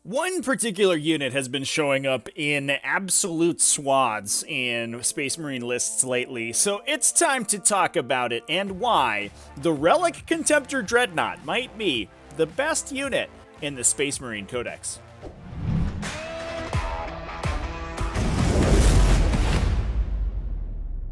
One particular unit has been showing up in absolute swaths in Space Marine lists lately, so it's time to talk about it and why the Relic Contemptor Dreadnought might be the best unit in the Space Marine Codex.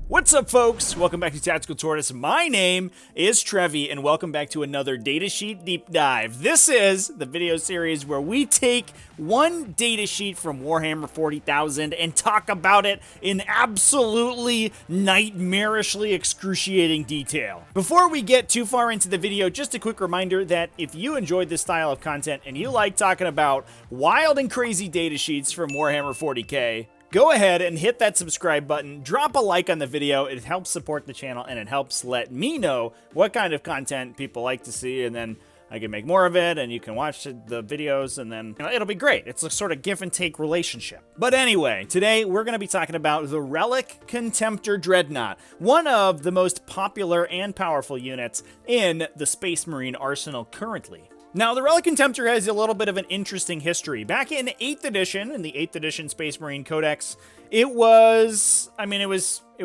What's up, folks? Welcome back to Tactical Tortoise. My name is Trevi, and welcome back to another Datasheet Deep Dive. This is the video series where we take one datasheet from Warhammer 40,000 and talk about it in absolutely nightmarishly excruciating detail. Before we get too far into the video, just a quick reminder that if you enjoyed this style of content and you like talking about wild and crazy datasheets from Warhammer 40k, go ahead and hit that subscribe button, drop a like on the video. It helps support the channel and it helps let me know what kind of content people like to see, and then I can make more of it and you can watch the videos, and then it'll be great. It's a sort of give and take relationship. But anyway, today we're going to be talking about the Relic Contemptor Dreadnought, one of the most popular and powerful units in the Space Marine arsenal currently. Now, the Relic Contemptor has a little bit of an interesting history. Back in 8th edition, in the 8th edition Space Marine Codex, it was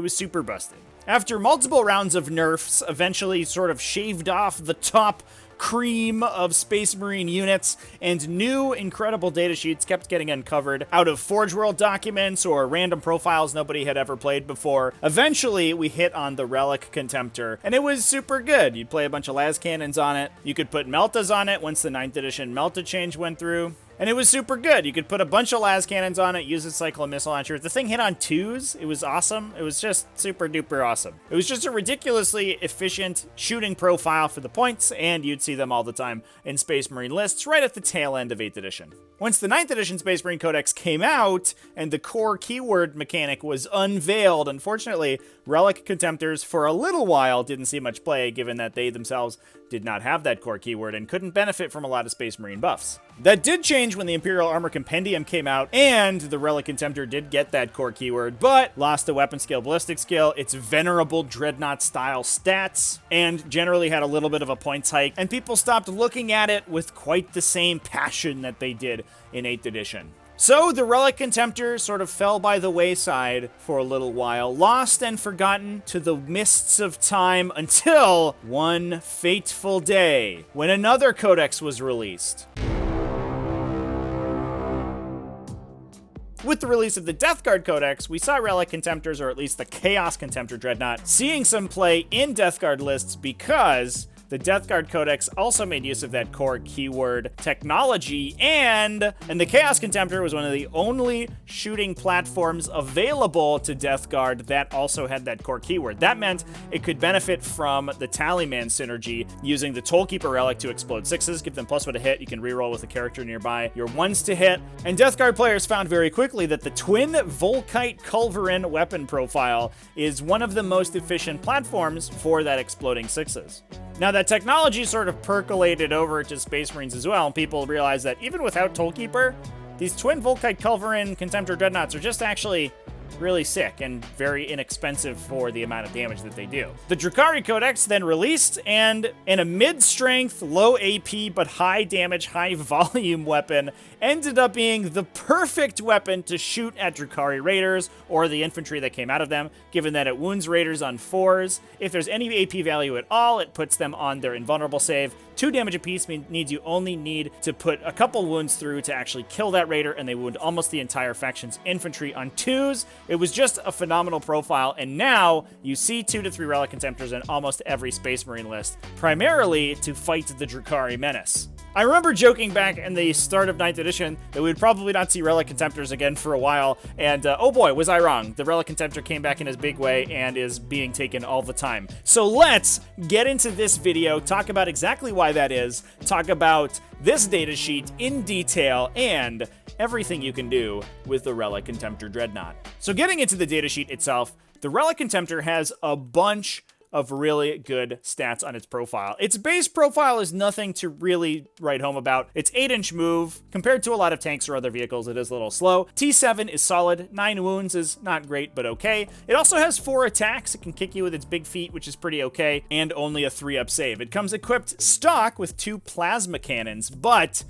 super busted. After multiple rounds of nerfs, eventually sort of shaved off the top cream of Space Marine units, and new incredible datasheets kept getting uncovered out of Forge World documents or random profiles nobody had ever played before. Eventually, we hit on the Relic Contemptor, and it was super good. You'd play a bunch of las cannons on it. You could put meltas on it once the 9th edition melta change went through. And it was super good. You could put a bunch of las cannons on it, use a cycle of missile launcher. The thing hit on 2s. It was awesome. It was just super duper awesome. It was just a ridiculously efficient shooting profile for the points, and you'd see them all the time in Space Marine lists right at the tail end of 8th edition. Once the 9th edition Space Marine Codex came out and the core keyword mechanic was unveiled, unfortunately, Relic Contemptors for a little while didn't see much play, given that they themselves did not have that core keyword and couldn't benefit from a lot of Space Marine buffs. That did change when the Imperial Armor Compendium came out, and the Relic Contemptor did get that core keyword, but lost the weapon skill, ballistic skill, its venerable Dreadnought-style stats, and generally had a little bit of a points hike, and people stopped looking at it with quite the same passion that they did in 8th edition. So the Relic Contemptor sort of fell by the wayside for a little while, lost and forgotten to the mists of time, until one fateful day when another codex was released. With the release of the Death Guard Codex, we saw Relic Contemptors, or at least the Chaos Contemptor Dreadnought, seeing some play in Death Guard lists because the Death Guard Codex also made use of that core keyword technology, and the Chaos Contemptor was one of the only shooting platforms available to Death Guard that also had that core keyword. That meant it could benefit from the Tallyman synergy, using the Tollkeeper Relic to explode 6s, give them +1 to hit. You can reroll with a character nearby your 1s to hit. And Death Guard players found very quickly that the Twin Volkite Culverin weapon profile is one of the most efficient platforms for that exploding 6s. Now, that technology sort of percolated over to Space Marines as well, and people realized that even without Tollkeeper, these Twin Volkite Culverin Contemptor Dreadnoughts are just actually really sick and very inexpensive for the amount of damage that they do. The Drukhari Codex then released, and in a mid-strength, low AP, but high damage, high volume weapon, ended up being the perfect weapon to shoot at Drukhari Raiders or the infantry that came out of them, given that it wounds Raiders on 4s. If there's any AP value at all, it puts them on their invulnerable save. 2 damage apiece means you only need to put a couple wounds through to actually kill that Raider, and they wound almost the entire faction's infantry on 2s. It was just a phenomenal profile, and now you see 2 to 3 Relic Contemptors in almost every Space Marine list, primarily to fight the Drukhari menace. I remember joking back in the start of 9th edition that we would probably not see Relic Contemptors again for a while, and oh boy, was I wrong. The Relic Contemptor came back in his big way and is being taken all the time. So let's get into this video, talk about exactly why that is, talk about this datasheet in detail, and everything you can do with the Relic Contemptor Dreadnought. So getting into the datasheet itself, the Relic Contemptor has a bunch of really good stats on its profile. Its base profile is nothing to really write home about. Its 8-inch move, compared to a lot of tanks or other vehicles, it is a little slow. T7 is solid. 9 wounds is not great, but okay. It also has 4 attacks. It can kick you with its big feet, which is pretty okay, and only a 3-up save. It comes equipped stock with 2 plasma cannons, but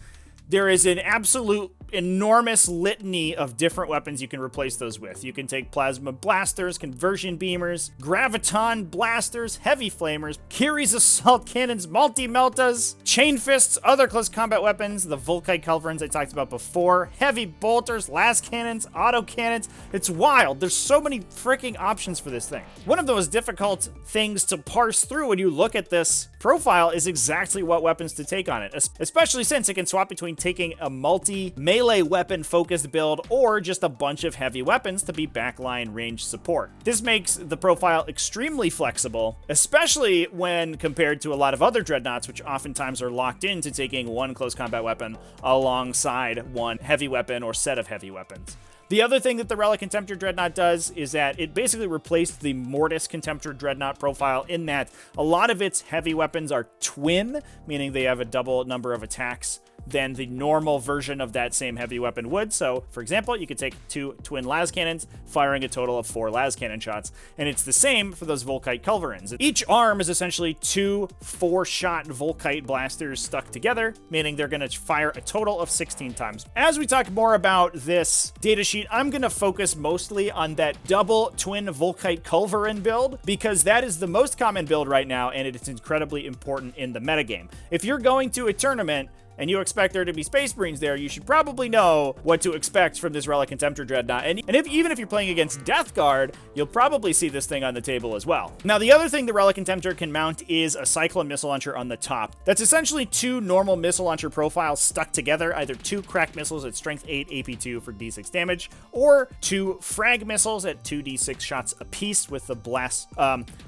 there is an absolute enormous litany of different weapons you can replace those with. You can take plasma blasters, conversion beamers, graviton blasters, heavy flamers, Kiri's assault cannons, multi-meltas, chain fists, other close combat weapons, the Volkite culverins I talked about before, heavy bolters, las cannons, auto cannons. It's wild. There's so many freaking options for this thing. One of the most difficult things to parse through when you look at this profile is exactly what weapons to take on it, especially since it can swap between taking a multi-melee weapon focused build or just a bunch of heavy weapons to be backline range support. This makes the profile extremely flexible, especially when compared to a lot of other dreadnoughts, which oftentimes are locked into taking one close combat weapon alongside one heavy weapon or set of heavy weapons. The other thing that the Relic Contemptor Dreadnought does is that it basically replaced the Mortis Contemptor Dreadnought profile in that a lot of its heavy weapons are twin, meaning they have a double number of attacks than the normal version of that same heavy weapon would. So, for example, you could take 2 twin las cannons, firing a total of 4 las cannon shots, and it's the same for those Volkite culverins. Each arm is essentially 2 4-shot Volkite blasters stuck together, meaning they're going to fire a total of 16 times. As we talk more about this datasheet, I'm going to focus mostly on that double twin Volkite culverin build, because that is the most common build right now, and it is incredibly important in the metagame. If you're going to a tournament and you expect there to be Space Marines there, you should probably know what to expect from this Relic Contemptor Dreadnought. And even if you're playing against Death Guard, you'll probably see this thing on the table as well. Now, the other thing the Relic Contemptor can mount is a Cyclone missile launcher on the top. That's essentially 2 normal missile launcher profiles stuck together, either 2 crack missiles at strength 8 AP2 for D6 damage, or 2 frag missiles at 2d6 shots apiece with the blast,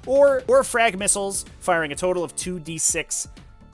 or frag missiles firing a total of 2d6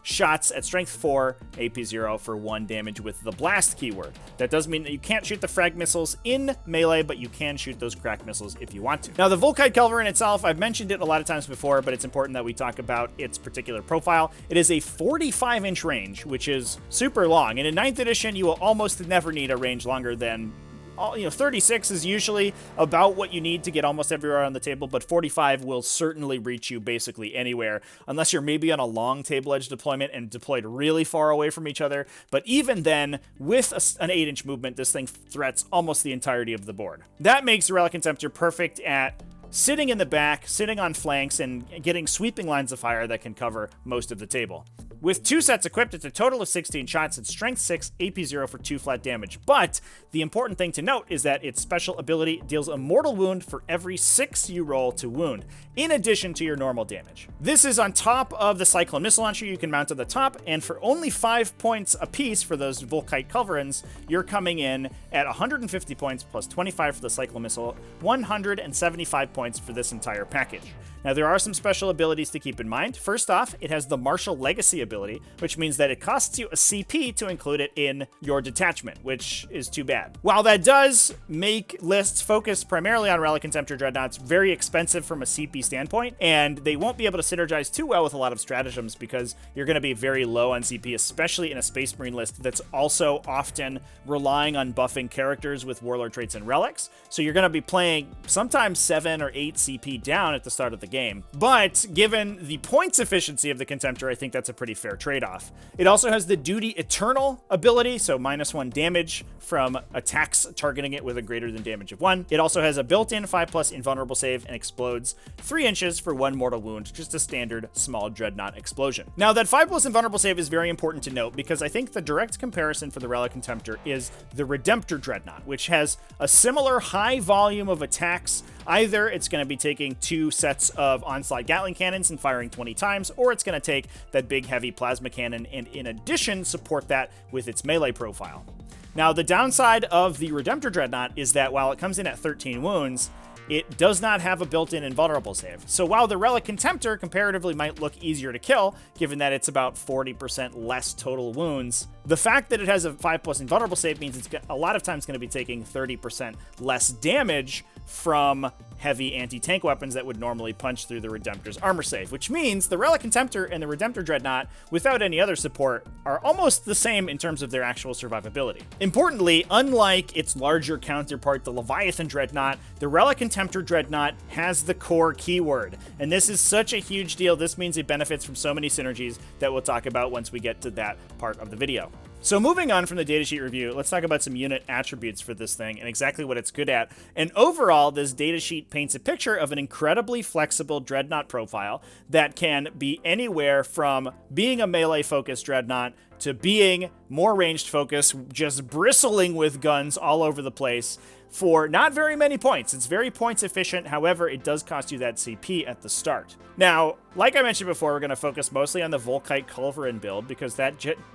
shots at strength 4, AP0 for 1 damage with the blast keyword. That does mean that you can't shoot the frag missiles in melee, but you can shoot those crack missiles if you want to. Now, the Volkite culverin itself, I've mentioned it a lot of times before, but it's important that we talk about its particular profile. It is a 45-inch range, which is super long, and in 9th edition, you will almost never need a range longer than 36 is usually about what you need to get almost everywhere on the table, but 45 will certainly reach you basically anywhere, unless you're maybe on a long table edge deployment and deployed really far away from each other. But even then, with an 8-inch movement, this thing threats almost the entirety of the board. That makes the Relic Contemptor perfect at sitting in the back, sitting on flanks, and getting sweeping lines of fire that can cover most of the table. With 2 sets equipped, it's a total of 16 shots at strength 6, AP0 for 2 flat damage. But the important thing to note is that its special ability deals a mortal wound for every 6 you roll to wound, in addition to your normal damage. This is on top of the Cyclone missile launcher you can mount at the top, and for only 5 points apiece for those Volkite culverins, you're coming in at 150 points plus 25 for the Cyclone missile, 175 points for this entire package. Now, there are some special abilities to keep in mind. First off, it has the Martial Legacy ability, which means that it costs you a CP to include it in your detachment, which is too bad. While that does make lists focused primarily on Relic Contemptor Dreadnoughts very expensive from a CP standpoint, and they won't be able to synergize too well with a lot of stratagems because you're going to be very low on CP, especially in a Space Marine list that's also often relying on buffing characters with Warlord traits and relics. So you're going to be playing sometimes 7 or 8 CP down at the start of the game. But given the points efficiency of the Contemptor, I think that's a pretty fair trade-off. It also has the Duty Eternal ability, so -1 damage from attacks targeting it with a greater than damage of 1. It also has a built-in 5+ invulnerable save and explodes 3 inches for 1 mortal wound, just a standard small dreadnought explosion. Now, that 5+ invulnerable save is very important to note because I think the direct comparison for the Relic Contemptor is the Redemptor Dreadnought, which has a similar high volume of attacks. Either it's going to be taking 2 sets of Onslaught Gatling cannons and firing 20 times, or it's going to take that big heavy plasma cannon and in addition support that with its melee profile. Now, the downside of the Redemptor Dreadnought is that while it comes in at 13 wounds, it does not have a built-in invulnerable save. So while the Relic Contemptor comparatively might look easier to kill, given that it's about 40% less total wounds, the fact that it has a 5+ invulnerable save means it's a lot of times going to be taking 30% less damage from heavy anti-tank weapons that would normally punch through the Redemptor's armor save, which means the Relic Contemptor and the Redemptor Dreadnought, without any other support, are almost the same in terms of their actual survivability. Importantly, unlike its larger counterpart, the Leviathan Dreadnought, the Relic Contemptor Dreadnought has the core keyword, and this is such a huge deal. This means it benefits from so many synergies that we'll talk about once we get to that part of the video. So moving on from the datasheet review, let's talk about some unit attributes for this thing and exactly what it's good at. And overall, this datasheet paints a picture of an incredibly flexible Dreadnought profile that can be anywhere from being a melee-focused Dreadnought to being more ranged focused, just bristling with guns all over the place for not very many points. It's very points efficient, however, it does cost you that CP at the start. Now, like I mentioned before, we're going to focus mostly on the Volkite Culverin build because that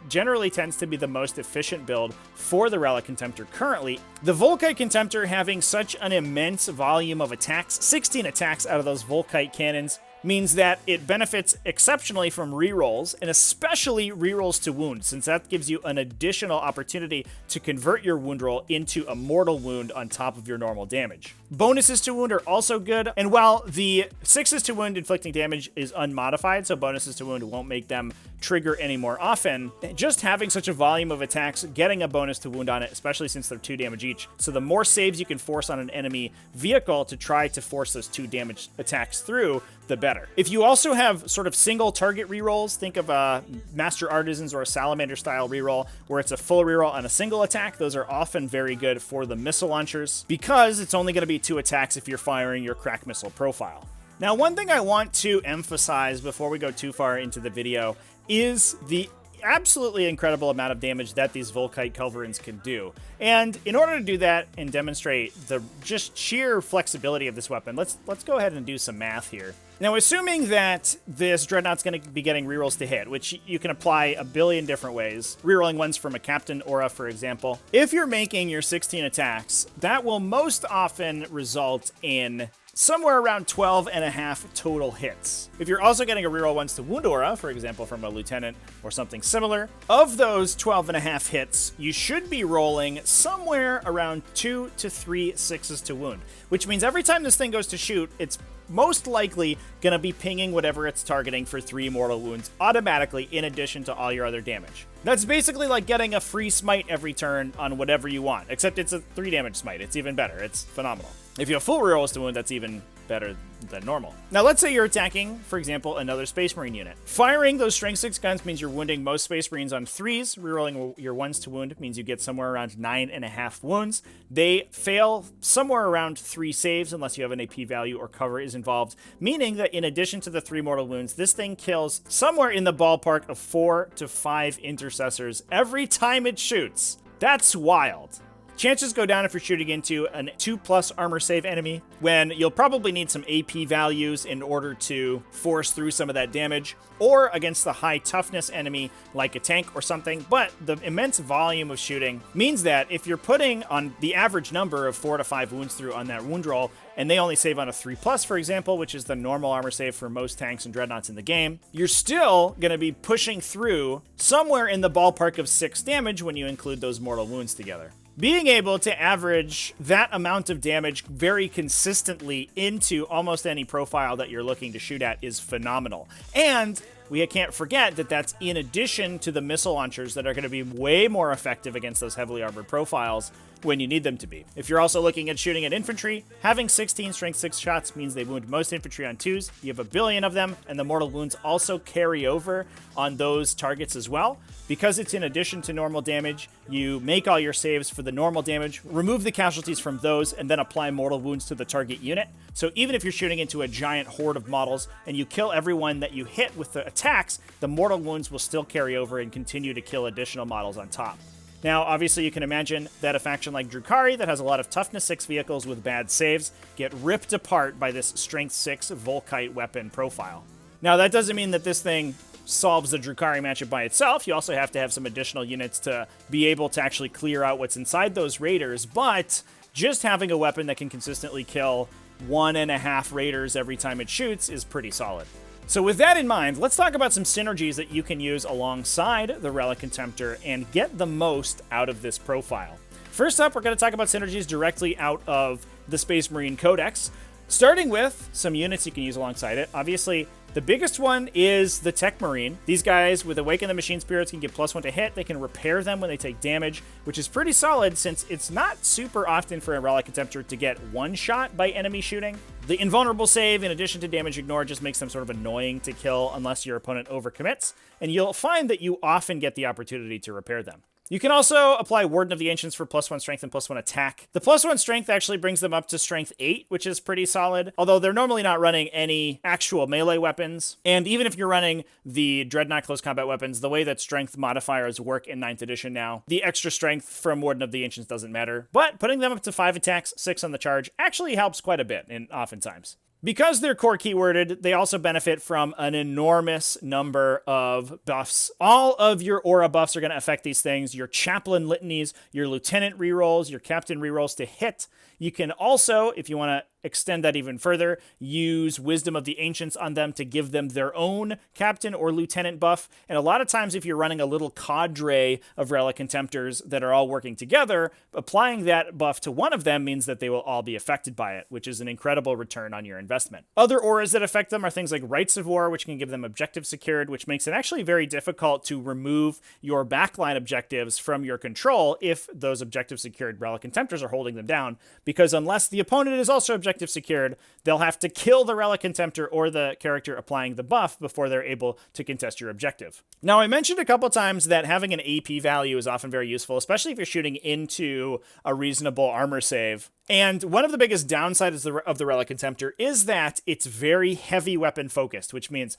generally tends to be the most efficient build for the Relic Contemptor currently. The Volkite Contemptor having such an immense volume of attacks, 16 attacks out of those Volkite cannons, means that it benefits exceptionally from rerolls, and especially rerolls to wound, since that gives you an additional opportunity to convert your wound roll into a mortal wound on top of your normal damage. Bonuses to wound are also good, and while the 6s to wound inflicting damage is unmodified, so bonuses to wound won't make them trigger any more often, just having such a volume of attacks, getting a bonus to wound on it, especially since they're 2 damage each, so the more saves you can force on an enemy vehicle to try to force those 2 damage attacks through, the better. If you also have sort of single target rerolls, think of a Master Artisans or a Salamander style reroll where it's a full reroll on a single attack, those are often very good for the missile launchers because it's only going to be 2 attacks if you're firing your crack missile profile. Now, one thing I want to emphasize before we go too far into the video is the absolutely incredible amount of damage that these Volkite Culverins can do. And in order to do that and demonstrate the just sheer flexibility of this weapon, let's go ahead and do some math here. Now, assuming that this Dreadnought's going to be getting rerolls to hit, which you can apply a billion different ways, rerolling ones from a Captain Aura, for example, if you're making your 16 attacks, that will most often result in somewhere around 12 and a half total hits. If you're also getting a reroll once to wound aura, for example, from a lieutenant or something similar, of those 12 and a half hits, you should be rolling somewhere around 2 to 3 6s to wound, which means every time this thing goes to shoot, it's most likely going to be pinging whatever it's targeting for 3 mortal wounds automatically in addition to all your other damage. That's basically like getting a free smite every turn on whatever you want, except it's a 3 damage smite. It's even better. It's phenomenal. If you have full rerolls to wound, that's even better than normal. Now, let's say you're attacking, for example, another Space Marine unit. Firing those Strength 6 guns means you're wounding most Space Marines on 3s. Rerolling your 1s to wound means you get somewhere around 9.5 wounds. They fail somewhere around 3 saves unless you have an AP value or cover is involved, meaning that in addition to the 3 mortal wounds, this thing kills somewhere in the ballpark of 4 to 5 intercessors every time it shoots. That's wild. Chances go down if you're shooting into a 2+ armor save enemy, when you'll probably need some AP values in order to force through some of that damage, or against the high toughness enemy like a tank or something. But the immense volume of shooting means that if you're putting on the average number of 4 to 5 wounds through on that wound roll, and they only save on a 3+, for example, which is the normal armor save for most tanks and dreadnoughts in the game, you're still going to be pushing through somewhere in the ballpark of 6 damage when you include those mortal wounds together. Being able to average that amount of damage very consistently into almost any profile that you're looking to shoot at is phenomenal. And we can't forget that that's in addition to the missile launchers that are going to be way more effective against those heavily armored profiles when you need them to be. If you're also looking at shooting at infantry, having 16 strength 6 shots means they wound most infantry on 2s. You have a billion of them, and the mortal wounds also carry over on those targets as well. Because it's in addition to normal damage, you make all your saves for the normal damage, remove the casualties from those, and then apply mortal wounds to the target unit. So even if you're shooting into a giant horde of models and you kill everyone that you hit with the attacks, the mortal wounds will still carry over and continue to kill additional models on top. Now, obviously, you can imagine that a faction like Drukhari that has a lot of toughness 6 vehicles with bad saves get ripped apart by this strength 6 Volkite weapon profile. Now, that doesn't mean that this thing solves the Drukhari matchup by itself. You also have to have some additional units to be able to actually clear out what's inside those raiders, but just having a weapon that can consistently kill 1.5 raiders every time it shoots is pretty solid. So with that in mind, let's talk about some synergies that you can use alongside the Relic Contemptor and get the most out of this profile. First up, we're going to talk about synergies directly out of the Space Marine Codex, starting with some units you can use alongside it. Obviously, the biggest one is the Tech Marine. These guys with Awaken the Machine Spirits can get +1 to hit. They can repair them when they take damage, which is pretty solid since it's not super often for a Relic Contemptor to get one shot by enemy shooting. The Invulnerable save, in addition to damage ignore, just makes them sort of annoying to kill unless your opponent overcommits, and you'll find that you often get the opportunity to repair them. You can also apply Warden of the Ancients for +1 strength and +1 attack. The +1 strength actually brings them up to strength 8, which is pretty solid, although they're normally not running any actual melee weapons. And even if you're running the Dreadnought close combat weapons, the way that strength modifiers work in 9th edition now, the extra strength from Warden of the Ancients doesn't matter. But putting them up to 5 attacks, 6 on the charge, actually helps quite a bit, oftentimes. Because they're core keyworded, they also benefit from an enormous number of buffs. All of your aura buffs are going to affect these things. Your chaplain litanies, your lieutenant rerolls, your captain rerolls to hit. You can also, if you want to extend that even further, use Wisdom of the Ancients on them to give them their own captain or lieutenant buff. And a lot of times if you're running a little cadre of Relic Contemptors that are all working together, applying that buff to one of them means that they will all be affected by it, which is an incredible return on your investment. Other auras that affect them are things like Rites of War, which can give them objective secured, which makes it actually very difficult to remove your backline objectives from your control if those objective secured Relic Contemptors are holding them down, because unless the opponent is also objective secured, they'll have to kill the Relic Contemptor or the character applying the buff before they're able to contest your objective. Now, I mentioned a couple times that having an AP value is often very useful, especially if you're shooting into a reasonable armor save. And one of the biggest downsides of the Relic Contemptor is that it's very heavy weapon focused, which means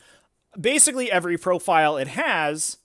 basically every profile it has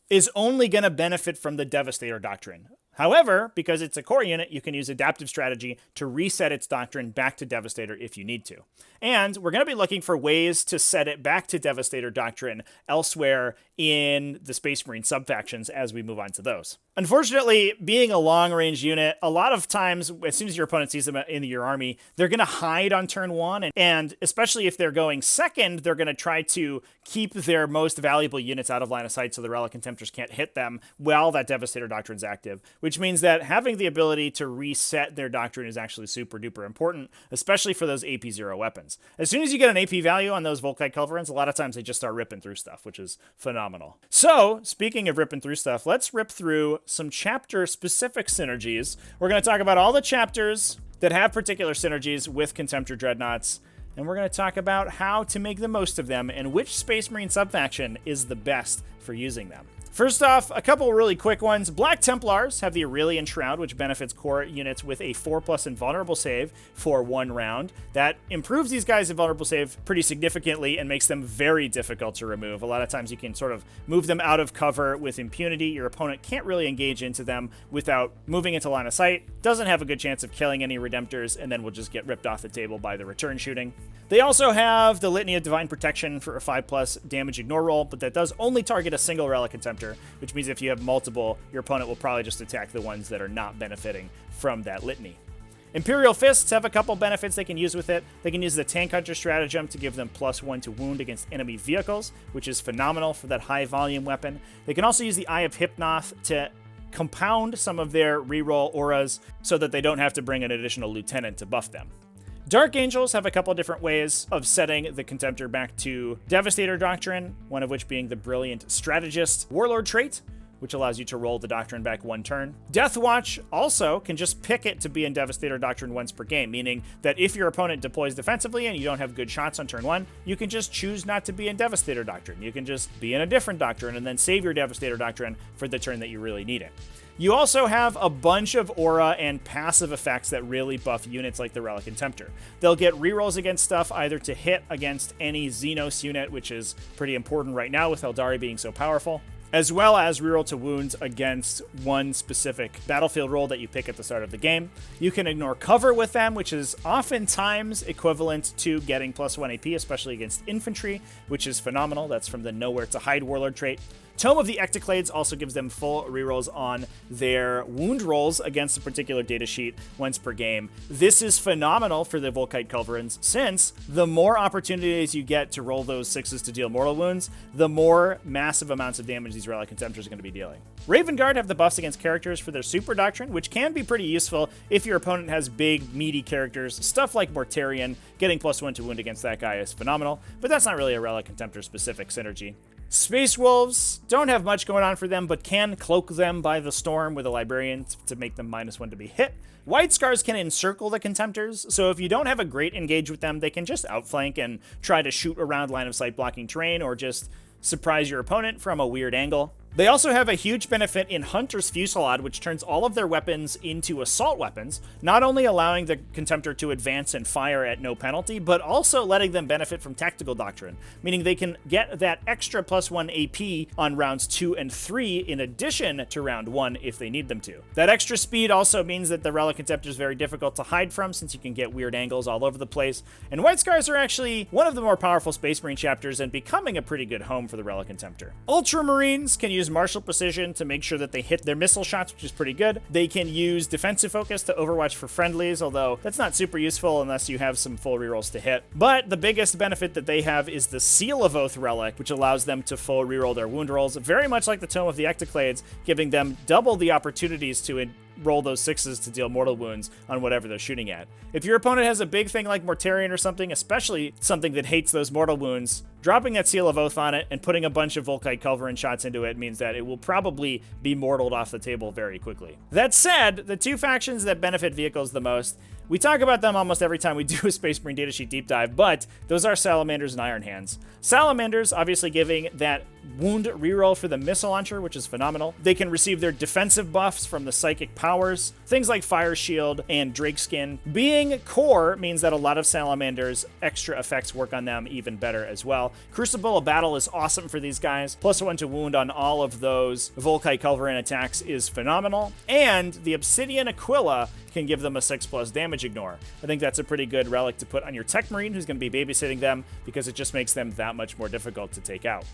is only going to benefit from the Devastator Doctrine. However, because it's a core unit, you can use Adaptive Strategy to reset its doctrine back to Devastator if you need to. And we're going to be looking for ways to set it back to Devastator Doctrine elsewhere in the Space Marine subfactions as we move on to those. Unfortunately, being a long-range unit, a lot of times, as soon as your opponent sees them in your army, they're going to hide on turn 1, and especially if they're going second, they're going to try to keep their most valuable units out of line of sight so the Relic Contemptors can't hit them while that Devastator Doctrine's active, which means that having the ability to reset their doctrine is actually super-duper important, especially for those AP0 weapons. As soon as you get an AP value on those Volkite Culverins, a lot of times they just start ripping through stuff, which is phenomenal. So, speaking of ripping through stuff, let's rip through some chapter-specific synergies. We're going to talk about all the chapters that have particular synergies with Contemptor Dreadnoughts, and we're going to talk about how to make the most of them and which Space Marine subfaction is the best for using them. First off, a couple really quick ones. Black Templars have the Aurelian Shroud, which benefits core units with a 4+ invulnerable save for 1 round. That improves these guys' invulnerable save pretty significantly and makes them very difficult to remove. A lot of times you can sort of move them out of cover with impunity. Your opponent can't really engage into them without moving into line of sight, doesn't have a good chance of killing any Redemptors, and then will just get ripped off the table by the return shooting. They also have the Litany of Divine Protection for a 5+ damage ignore roll, but that does only target a single Relic Contemptor, which means if you have multiple, your opponent will probably just attack the ones that are not benefiting from that litany. Imperial Fists have a couple benefits they can use with it. They can use the Tank Hunter stratagem to give them +1 to wound against enemy vehicles, which is phenomenal for that high volume weapon. They can also use the Eye of Hypnoth to compound some of their reroll auras so that they don't have to bring an additional lieutenant to buff them. Dark Angels have a couple different ways of setting the Contemptor back to Devastator Doctrine, one of which being the Brilliant Strategist Warlord trait, which allows you to roll the Doctrine back 1 turn. Death Watch also can just pick it to be in Devastator Doctrine once per game, meaning that if your opponent deploys defensively and you don't have good shots on turn 1, you can just choose not to be in Devastator Doctrine. You can just be in a different Doctrine and then save your Devastator Doctrine for the turn that you really need it. You also have a bunch of aura and passive effects that really buff units like the Relic Contemptor. They'll get rerolls against stuff either to hit against any Xenos unit, which is pretty important right now with Eldari being so powerful, as well as reroll to wounds against one specific battlefield roll that you pick at the start of the game. You can ignore cover with them, which is oftentimes equivalent to getting +1 AP, especially against infantry, which is phenomenal. That's from the Nowhere to Hide Warlord trait. Tome of the Ectoclades also gives them full rerolls on their wound rolls against a particular datasheet once per game. This is phenomenal for the Volkite Culverins, since the more opportunities you get to roll those 6s to deal mortal wounds, the more massive amounts of damage these Relic Contemptors are going to be dealing. Raven Guard have the buffs against characters for their Super Doctrine, which can be pretty useful if your opponent has big, meaty characters. Stuff like Mortarion, getting +1 to wound against that guy is phenomenal, but that's not really a Relic Contemptor specific synergy. Space Wolves don't have much going on for them, but can cloak them by the storm with a Librarian to make them -1 to be hit. White Scars can encircle the Contemptors, so if you don't have a great engage with them, they can just outflank and try to shoot around line of sight blocking terrain, or just surprise your opponent from a weird angle. They also have a huge benefit in Hunter's Fusillade, which turns all of their weapons into assault weapons, not only allowing the Contemptor to advance and fire at no penalty, but also letting them benefit from Tactical Doctrine, meaning they can get that extra +1 AP on rounds 2 and 3 in addition to round 1 if they need them to. That extra speed also means that the Relic Contemptor is very difficult to hide from, since you can get weird angles all over the place, and White Scars are actually one of the more powerful Space Marine chapters and becoming a pretty good home for the Relic Contemptor. Ultramarines can use Martial Precision to make sure that they hit their missile shots, which is pretty good. They can use Defensive Focus to overwatch for friendlies, although that's not super useful unless you have some full rerolls to hit. But the biggest benefit that they have is the Seal of Oath Relic, which allows them to full reroll their wound rolls, very much like the Tome of the Ectoclades, giving them double the opportunities to roll those 6s to deal mortal wounds on whatever they're shooting at. If your opponent has a big thing like Mortarion or something, especially something that hates those mortal wounds, dropping that Seal of Oath on it and putting a bunch of Volkite Culverin shots into it means that it will probably be mortaled off the table very quickly. That said, the two factions that benefit vehicles the most, we talk about them almost every time we do a Space Marine Datasheet deep dive, but those are Salamanders and Iron Hands. Salamanders obviously giving that wound reroll for the missile launcher, which is phenomenal. They can receive their defensive buffs from the psychic powers, things like Fire Shield and Drakeskin. Being core means that a lot of Salamanders' extra effects work on them even better as well. Crucible of Battle is awesome for these guys. +1 to wound on all of those Volkite Culverin attacks is phenomenal. And the Obsidian Aquila can give them a 6+ damage ignore. I think that's a pretty good relic to put on your Tech Marine who's going to be babysitting them, because it just makes them that much more difficult to take out.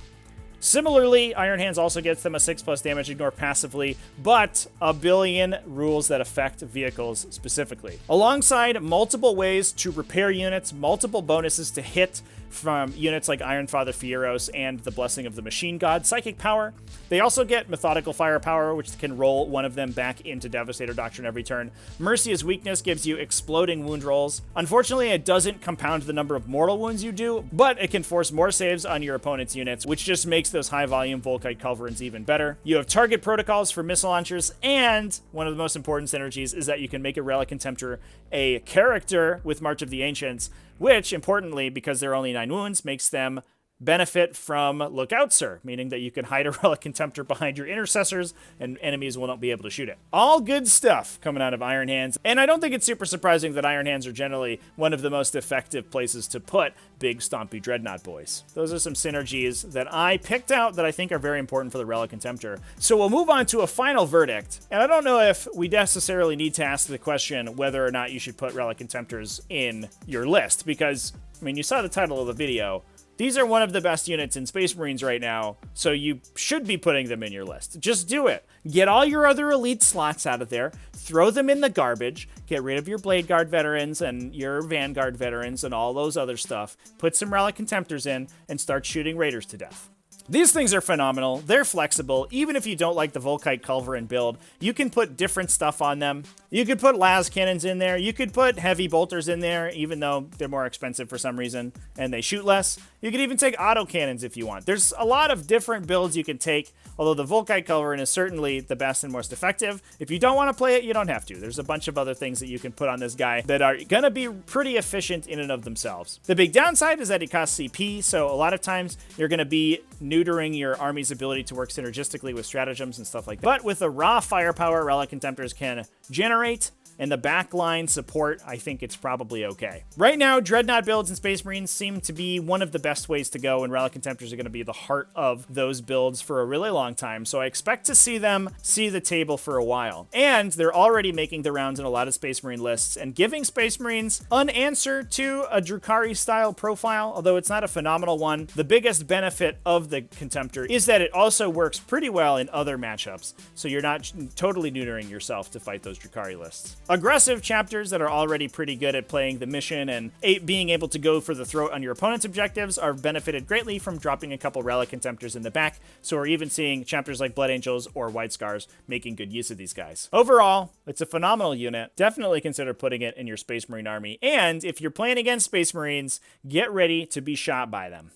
Similarly, Iron Hands also gets them a 6+ damage ignore passively, but a billion rules that affect vehicles specifically. Alongside multiple ways to repair units, multiple bonuses to hit from units like Ironfather Fieros and the Blessing of the Machine God Psychic Power. They also get Methodical Firepower, which can roll one of them back into Devastator Doctrine every turn. Mercy as Weakness gives you exploding wound rolls. Unfortunately, it doesn't compound the number of mortal wounds you do, but it can force more saves on your opponent's units, which just makes those high-volume Volkite Culverins even better. You have target protocols for missile launchers, and one of the most important synergies is that you can make a Relic Contemptor a character with March of the Ancients, which, importantly, because they're only 9 wounds, makes them benefit from Lookout Sir, meaning that you can hide a Relic Contemptor behind your intercessors and enemies will not be able to shoot it. All good stuff coming out of Iron Hands, and I don't think it's super surprising that Iron Hands are generally one of the most effective places to put big stompy Dreadnought boys. Those are some synergies that I picked out that I think are very important for the Relic Contemptor. So we'll move on to a final verdict, and I don't know if we necessarily need to ask the question whether or not you should put Relic Contemptors in your list, because, I mean, you saw the title of the video. These are one of the best units in Space Marines right now, so you should be putting them in your list. Just do it. Get all your other elite slots out of there, throw them in the garbage, get rid of your Blade Guard veterans and your Vanguard veterans and all those other stuff, put some Relic Contemptors in, and start shooting Raiders to death. These things are phenomenal. They're flexible. Even if you don't like the Volkite Culverin build, you can put different stuff on them. You could put las cannons in there. You could put heavy bolters in there, even though they're more expensive for some reason and they shoot less. You could even take auto cannons if you want. There's a lot of different builds you can take, although the Volkite Culverin is certainly the best and most effective. If you don't want to play it, you don't have to. There's a bunch of other things that you can put on this guy that are going to be pretty efficient in and of themselves. The big downside is that it costs CP, so a lot of times you're going to be neutering your army's ability to work synergistically with stratagems and stuff like that. But with the raw firepower Relic Contemptors can generate, and the backline support, I think it's probably okay. Right now, Dreadnought builds and Space Marines seem to be one of the best ways to go, and Relic Contemptors are going to be the heart of those builds for a really long time, so I expect to see them see the table for a while. And they're already making the rounds in a lot of Space Marine lists, and giving Space Marines an answer to a Drukhari-style profile, although it's not a phenomenal one. The biggest benefit of the Contemptor is that it also works pretty well in other matchups, so you're not totally neutering yourself to fight those Drukhari lists. Aggressive chapters that are already pretty good at playing the mission and being able to go for the throat on your opponent's objectives are benefited greatly from dropping a couple Relic Contemptors in the back, so we're even seeing chapters like Blood Angels or White Scars making good use of these guys. Overall, it's a phenomenal unit. Definitely consider putting it in your Space Marine army, and if you're playing against Space Marines, get ready to be shot by them.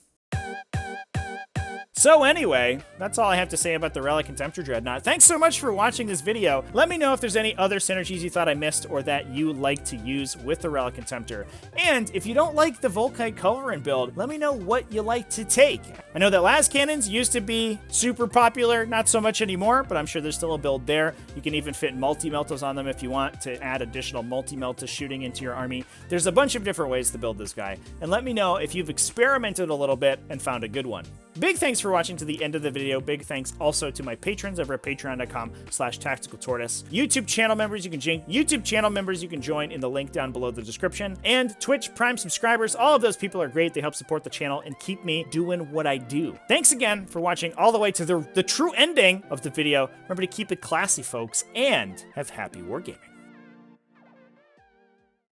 So anyway, that's all I have to say about the Relic Contemptor Dreadnought. Thanks so much for watching this video. Let me know if there's any other synergies you thought I missed or that you like to use with the Relic Contemptor. And if you don't like the Volkite Culverin build, let me know what you like to take. I know that las cannons used to be super popular, not so much anymore, but I'm sure there's still a build there. You can even fit multi-meltas on them if you want to add additional multi-melta shooting into your army. There's a bunch of different ways to build this guy. And let me know if you've experimented a little bit and found a good one. Big thanks for watching to the end of the video. Big thanks also to my patrons over at patreon.com/tacticaltortoise. YouTube channel members you can join in the link down below the description. And Twitch Prime subscribers, all of those people are great. They help support the channel and keep me doing what I do. Thanks again for watching all the way to the true ending of the video. Remember to keep it classy, folks, and have happy wargaming.